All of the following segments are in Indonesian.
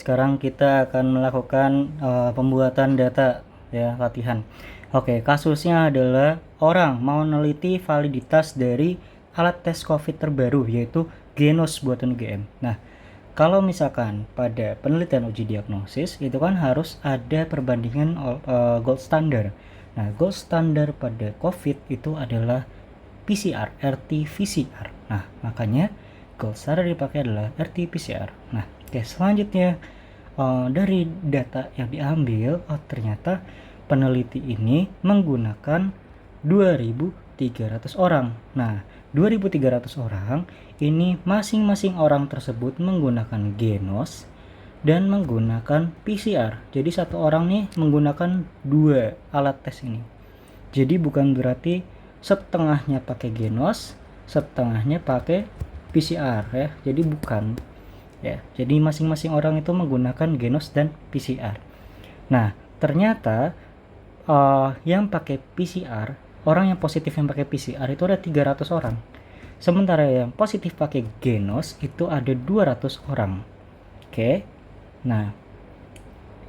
sekarang kita akan melakukan pembuatan data ya, latihan. Oke, kasusnya adalah orang mau meneliti validitas dari alat tes COVID terbaru yaitu Genos buatan UGM. Nah, kalau misalkan pada penelitian uji diagnosis itu kan harus ada perbandingan gold standard. Nah, gold standard pada COVID itu adalah PCR, RT-PCR. Nah, makanya gold standard dipakai adalah RT-PCR. Nah, oke, selanjutnya dari data yang diambil, ternyata peneliti ini menggunakan 2.300 orang. Nah, 2.300 orang ini masing-masing orang tersebut menggunakan Genos dan menggunakan PCR. Jadi satu orang nih menggunakan 2 alat tes ini. Jadi bukan berarti setengahnya pakai Genos, setengahnya pakai PCR ya. Jadi bukan ya. Jadi masing-masing orang itu menggunakan Genos dan PCR. Nah, ternyata yang pakai PCR, orang yang positif yang pakai PCR itu ada 300 orang. Sementara yang positif pakai Genos itu ada 200 orang. Oke. Nah,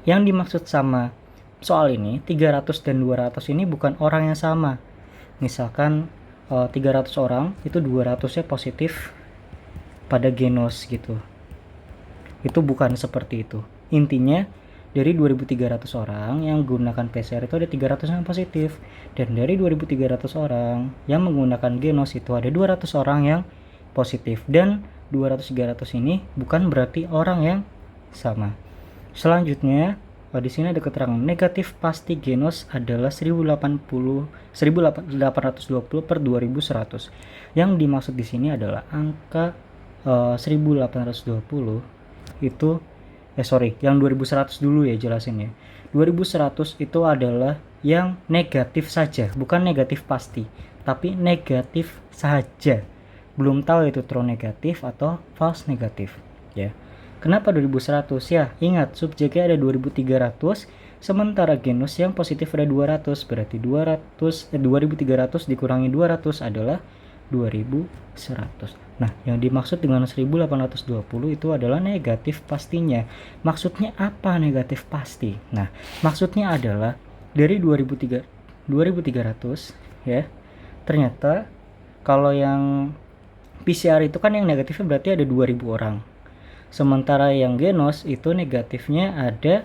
yang dimaksud sama soal ini 300 dan 200 ini bukan orang yang sama. Misalkan 300 orang itu 200-nya positif pada Genos gitu. Itu bukan seperti itu. Intinya dari 2.300 orang yang menggunakan PCR itu ada 300 yang positif, dan dari 2.300 orang yang menggunakan Genos itu ada 200 orang yang positif, dan 200-300 ini bukan berarti orang yang sama. Selanjutnya di sini ada keterangan negatif pasti Genos adalah 1820 per 2100. Yang dimaksud di sini adalah angka 1820 itu yang 2100 dulu ya jelasin ya. 2100 itu adalah yang negatif saja, bukan negatif pasti, tapi negatif saja. Belum tahu itu true negatif atau false negatif ya. Kenapa 2100? Ya, ingat subjeknya ada 2300, sementara Genos yang positif ada 200, berarti 2300 dikurangi 200 adalah 2100. Nah, yang dimaksud dengan 1820 itu adalah negatif pastinya. Maksudnya apa negatif pasti? Nah, maksudnya adalah dari 2300 ya. Ternyata kalau yang PCR itu kan yang negatifnya berarti ada 2000 orang. Sementara yang Genos itu negatifnya ada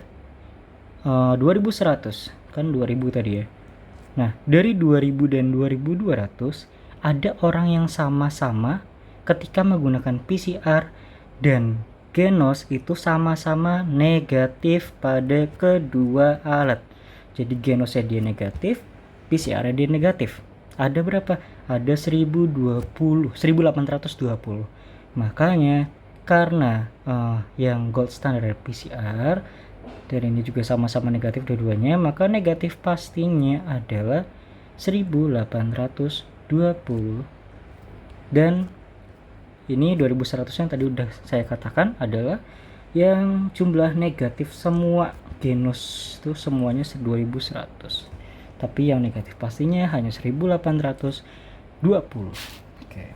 2100. Kan 2000 tadi ya. Nah, dari 2000 dan 2200 ada orang yang sama-sama ketika menggunakan PCR dan Genos itu sama-sama negatif pada kedua alat. Jadi Genosnya dia negatif, PCR dia negatif. Ada berapa? Ada 1820. Makanya karena yang gold standard PCR dan ini juga sama-sama negatif dua-duanya, maka negatif pastinya adalah 1820. Dan ini 2100 yang tadi udah saya katakan adalah yang jumlah negatif semua Genos itu semuanya 2100. Tapi yang negatif pastinya hanya 1820. Oke.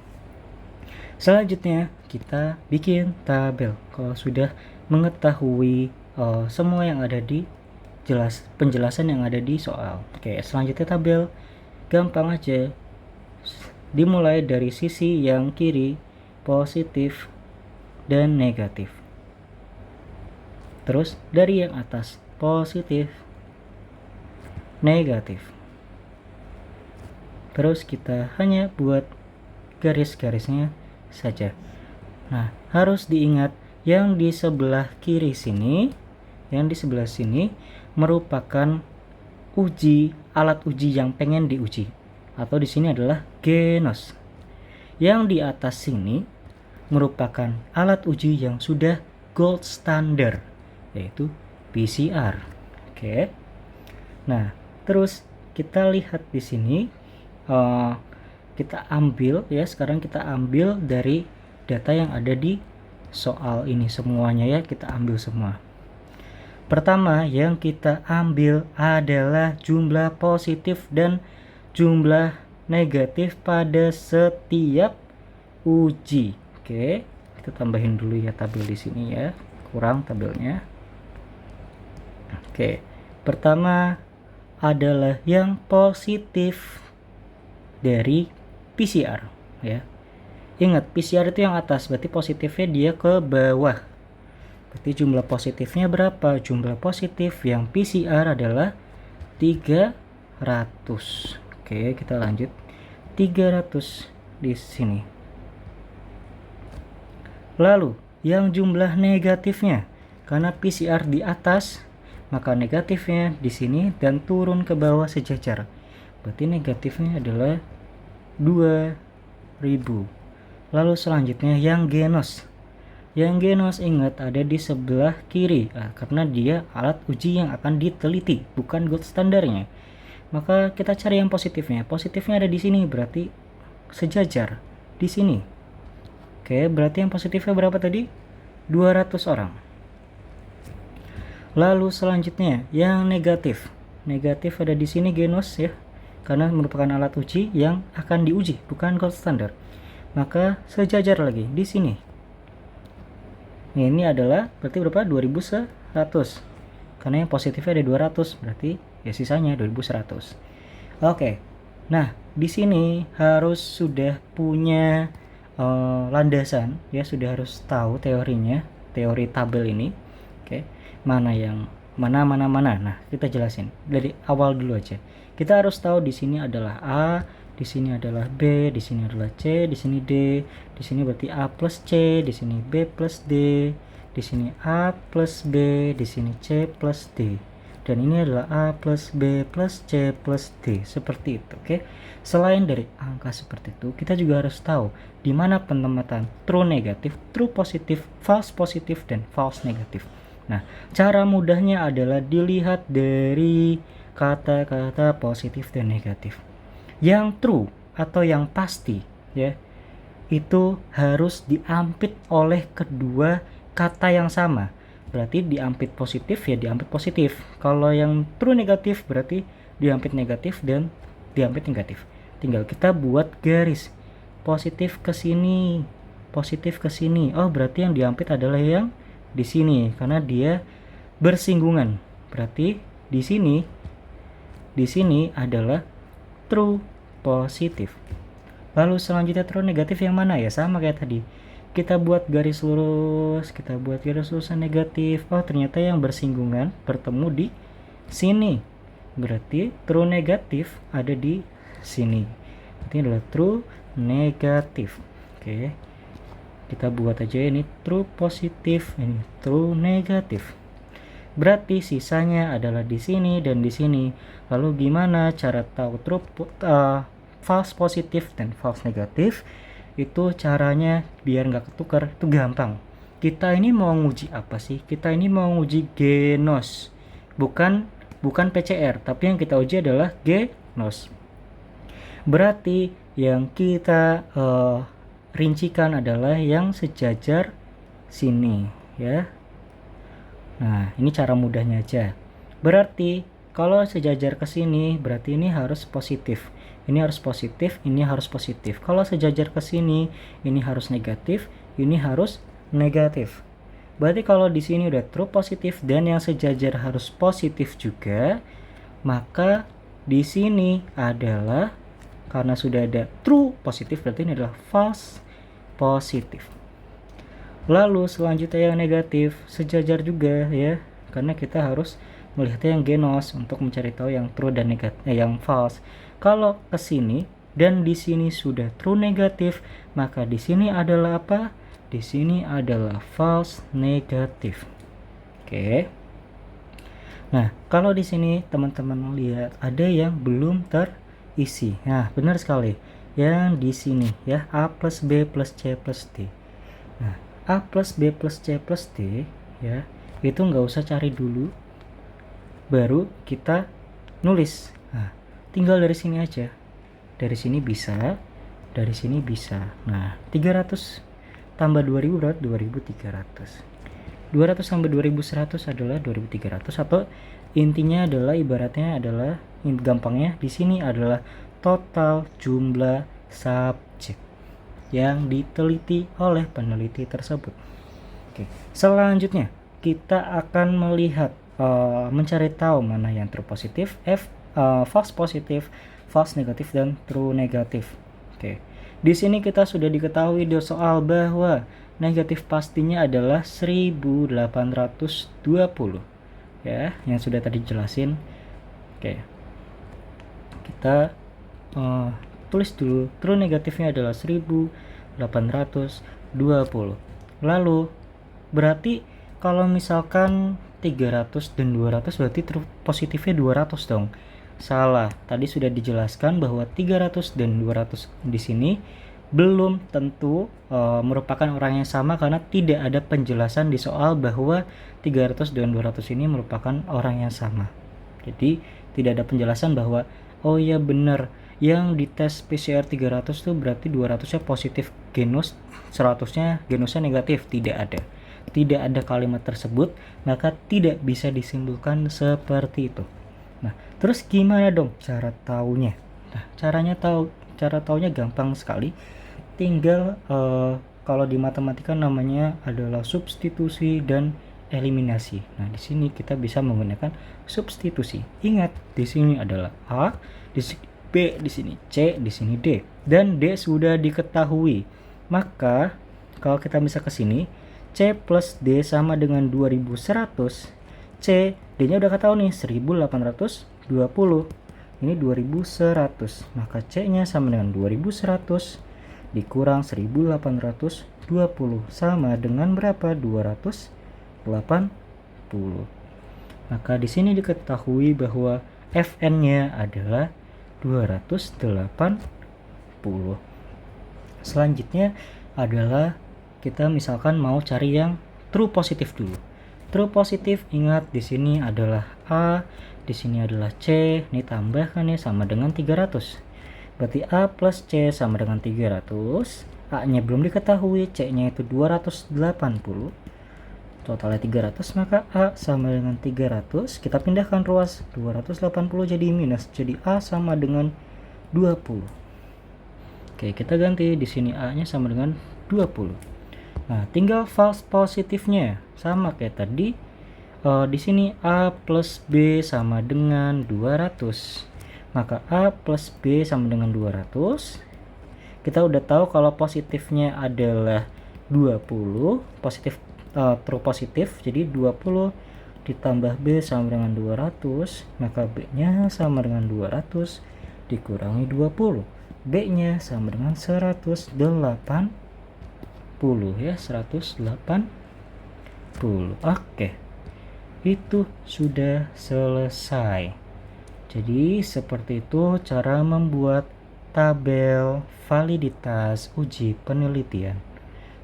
Selanjutnya kita bikin tabel. Kalau sudah mengetahui semua yang ada di penjelasan yang ada di soal. Oke, selanjutnya tabel gampang aja. Dimulai dari sisi yang kiri positif dan negatif. Terus dari yang atas positif, negatif. Terus kita hanya buat garis-garisnya saja. Nah, harus diingat yang di sebelah kiri sini, yang di sebelah sini merupakan alat uji yang pengen diuji, atau di sini adalah Genos. Yang di atas sini merupakan alat uji yang sudah gold standard, yaitu PCR. Oke. Nah, terus kita lihat di sini kita ambil ya, sekarang kita ambil dari data yang ada di soal ini semuanya ya, kita ambil semua. Pertama yang kita ambil adalah jumlah positif dan jumlah negatif pada setiap uji. Oke, kita tambahin dulu ya tabel di sini ya. kurang tabelnya. Oke, pertama adalah yang positif dari PCR ya. Ingat, PCR itu yang atas, berarti positifnya dia ke bawah. Berarti jumlah positifnya berapa? Jumlah positif yang PCR adalah 300. Oke, kita lanjut. 300 di sini. Lalu, yang jumlah negatifnya, karena PCR di atas, maka negatifnya di sini dan turun ke bawah sejajar. Berarti negatifnya adalah 2000. Lalu selanjutnya yang genos. Yang genos ingat ada di sebelah kiri, karena dia alat uji yang akan diteliti, bukan gold standarnya. Maka kita cari yang positifnya. Positifnya ada di sini, berarti sejajar di sini. Oke, berarti yang positifnya berapa tadi? 200 orang. Lalu selanjutnya yang negatif. Negatif ada di sini genos ya, karena merupakan alat uji yang akan diuji, bukan gold standard. Maka sejajar lagi di sini. Ini adalah berarti berapa? 2100. Karena yang positifnya ada 200, berarti ya sisanya 2100. Oke. Nah, di sini harus sudah punya landasan ya, sudah harus tahu teorinya, teori tabel ini. Oke. Mana yang mana. Nah, kita jelasin dari awal dulu aja. Kita harus tahu di sini adalah A, di sini adalah B, di sini adalah C, di sini D, di sini berarti A plus C, di sini B plus D, di sini A plus B, di sini C plus D, dan ini adalah A plus B plus C plus D, seperti itu. Oke. Selain dari angka seperti itu, kita juga harus tahu di mana penempatan true negatif, true positif, false positif, dan false negatif. Nah, cara mudahnya adalah dilihat dari kata-kata positif dan negatif. Yang true atau yang pasti ya, itu harus diampit oleh kedua kata yang sama. Berarti diampit positif ya diampit positif. Kalau yang true negatif berarti diampit negatif dan diampit negatif. Tinggal kita buat garis. Positif ke sini, positif ke sini. Oh, berarti yang diampit adalah yang di sini karena dia bersinggungan. Berarti di sini adalah true positif. Lalu selanjutnya true negatif yang mana ya? Sama kayak tadi. Kita buat garis lurus, kita buat garis lurus negatif. Oh, ternyata yang bersinggungan bertemu di sini. Berarti true negatif ada di sini. Berarti adalah true negatif. Oke. Kita buat aja ini true positif, ini true negatif. Berarti sisanya adalah di sini dan di sini. Lalu gimana cara tahu true false positif dan false negatif? Itu caranya biar nggak ketukar, itu gampang. Kita ini mau nguji apa sih? Kita ini mau nguji genos, bukan PCR, tapi yang kita uji adalah genos. Berarti yang kita rincikan adalah yang sejajar sini ya. Nah, ini cara mudahnya aja. Berarti kalau sejajar ke sini berarti ini harus positif. Ini harus positif, ini harus positif. Kalau sejajar ke sini ini harus negatif, ini harus negatif. Berarti kalau di sini udah true positif dan yang sejajar harus positif juga, maka di sini adalah karena sudah ada true positif berarti ini adalah false positif. Lalu selanjutnya yang negatif sejajar juga ya, karena kita harus melihatnya yang genos untuk mencari tahu yang true dan negatif, yang false. Kalau ke sini dan di sini sudah true negatif, maka di sini adalah apa? Di sini adalah false negatif. Oke. Nah, kalau di sini teman-teman lihat ada yang belum terisi. Nah, benar sekali. Yang di sini ya, A plus B plus C plus D. Nah, A plus B plus C plus D ya, itu nggak usah cari dulu, baru kita nulis. Nah, tinggal dari sini aja. Dari sini bisa, dari sini bisa. Nah, 300 tambah 2000 berarti 2300. 200 tambah 2100 adalah 2300, atau intinya adalah ibaratnya adalah gampangnya di sini adalah total jumlah subjek yang diteliti oleh peneliti tersebut. Oke, selanjutnya kita akan melihat mencari tahu mana yang true positif, false positif, false negatif, dan true negatif. Oke. Di sini kita sudah diketahui di soal bahwa negatif pastinya adalah 1820 ya, yang sudah tadi jelasin. Oke. Kita tulis dulu true negatifnya adalah 1820. Lalu berarti kalau misalkan 300 dan 200 berarti true positifnya 200 dong. Salah. Tadi sudah dijelaskan bahwa 300 dan 200 di sini belum tentu merupakan orang yang sama, karena tidak ada penjelasan di soal bahwa 300 dan 200 ini merupakan orang yang sama. Jadi tidak ada penjelasan bahwa oh ya benar, yang di tes PCR 300 tuh berarti 200-nya positif genus, 100-nya genusnya negatif. Tidak ada kalimat tersebut, maka tidak bisa disimpulkan seperti itu. Nah, terus gimana dong cara taunya? Nah, cara taunya gampang sekali. Tinggal kalau di matematika namanya adalah substitusi dan eliminasi. Nah, di sini kita bisa menggunakan substitusi. Ingat, di sini adalah A, di sini B, di sini C, di sini D. Dan D sudah diketahui. Maka kalau kita bisa ke sini, C plus D sama dengan 2100. C, D-nya udah ketahui nih, 1820. Ini 2100. Maka C-nya sama dengan 2100 dikurang 1820 sama dengan berapa? 280. Maka di sini diketahui bahwa Fn-nya adalah 280. Selanjutnya adalah kita misalkan mau cari yang true positif dulu. True positif, ingat di sini adalah A, di sini adalah C, ini tambahkan ya sama dengan 300. Berarti A plus C sama dengan 300. A-nya belum diketahui, C-nya itu 280. Totalnya 300, maka A sama dengan 300. Kita pindahkan ruas, 280 jadi minus. Jadi A sama dengan 20. Oke, kita ganti di sini A-nya sama dengan 20. Nah, tinggal false positifnya sama kayak tadi. Di sini A plus B sama dengan 200. Maka A plus B sama dengan 200. Kita udah tahu kalau positifnya adalah 20, positif true positif. Jadi 20 ditambah B sama dengan 200, maka B-nya sama dengan 200 dikurangi 20. B-nya sama dengan 180 ya, 180. Oke. Itu sudah selesai. Jadi seperti itu cara membuat tabel validitas uji penelitian.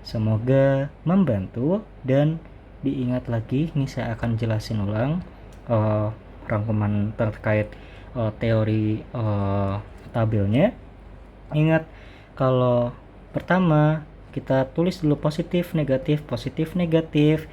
Semoga membantu, dan diingat lagi, ini saya akan jelasin ulang rangkuman terkait teori tabelnya. Ingat, kalau pertama kita tulis dulu positif negatif,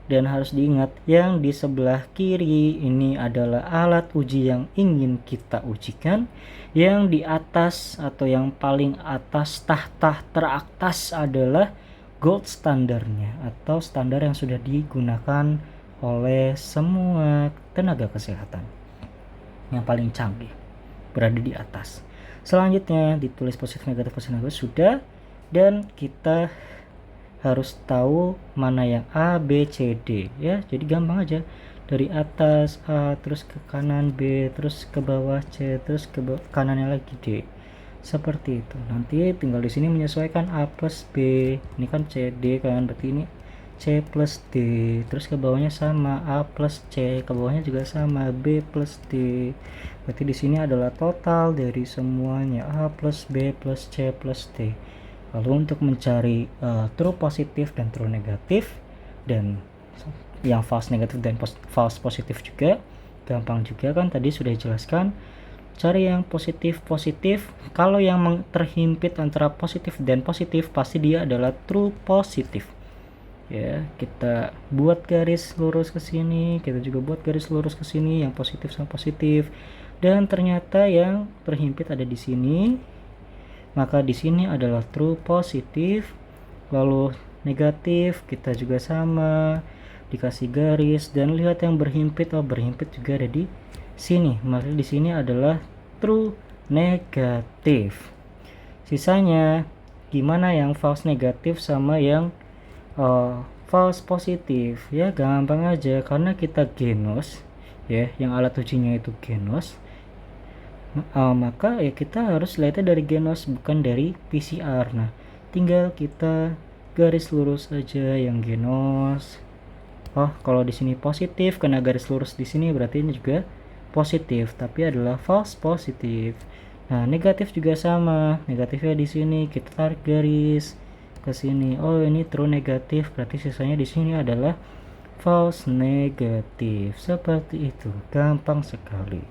dan harus diingat yang di sebelah kiri ini adalah alat uji yang ingin kita ujikan. Yang di atas atau yang paling atas, tahta teratas adalah gold standarnya atau standar yang sudah digunakan oleh semua tenaga kesehatan. Yang paling canggih berada di atas. Selanjutnya ditulis positif negatif sudah, dan kita harus tahu mana yang A, B, C, D ya. Jadi gampang aja, dari atas A, terus ke kanan B, terus ke bawah C, terus ke kanannya lagi D. Seperti itu. Nanti tinggal di sini menyesuaikan A plus B. Ini kan C, D kan, berarti ini C plus D. Terus ke bawahnya sama A plus C, ke bawahnya juga sama B plus D. Berarti di sini adalah total dari semuanya A plus B plus C plus D. Lalu untuk mencari true positif dan true negatif, dan yang false negatif dan false positif juga gampang juga kan, tadi sudah dijelaskan. Cari yang positif. Kalau yang terhimpit antara positif dan positif, pasti dia adalah true positif ya. Kita buat garis lurus ke sini, kita juga buat garis lurus ke sini, yang positif sama positif, dan ternyata yang terhimpit ada di sini. Maka di sini adalah true positif. Lalu negatif kita juga sama, dikasih garis, dan lihat yang berhimpit. Oh, berhimpit juga ada di sini. Maka di sini adalah true negatif. Sisanya gimana yang false negatif sama yang false positif? Ya gampang aja, karena kita genos ya, yang alat ujinya itu genos, maka ya kita harus lihatnya dari genos bukan dari PCR. Nah, tinggal kita garis lurus aja yang genos. Oh, kalau di sini positif, kena garis lurus di sini berarti ini juga positif, tapi adalah false positif. Nah, negatif juga sama. Negatifnya di sini kita tarik garis ke sini. Oh, ini true negatif, berarti sisanya di sini adalah false negatif. Seperti itu. Gampang sekali.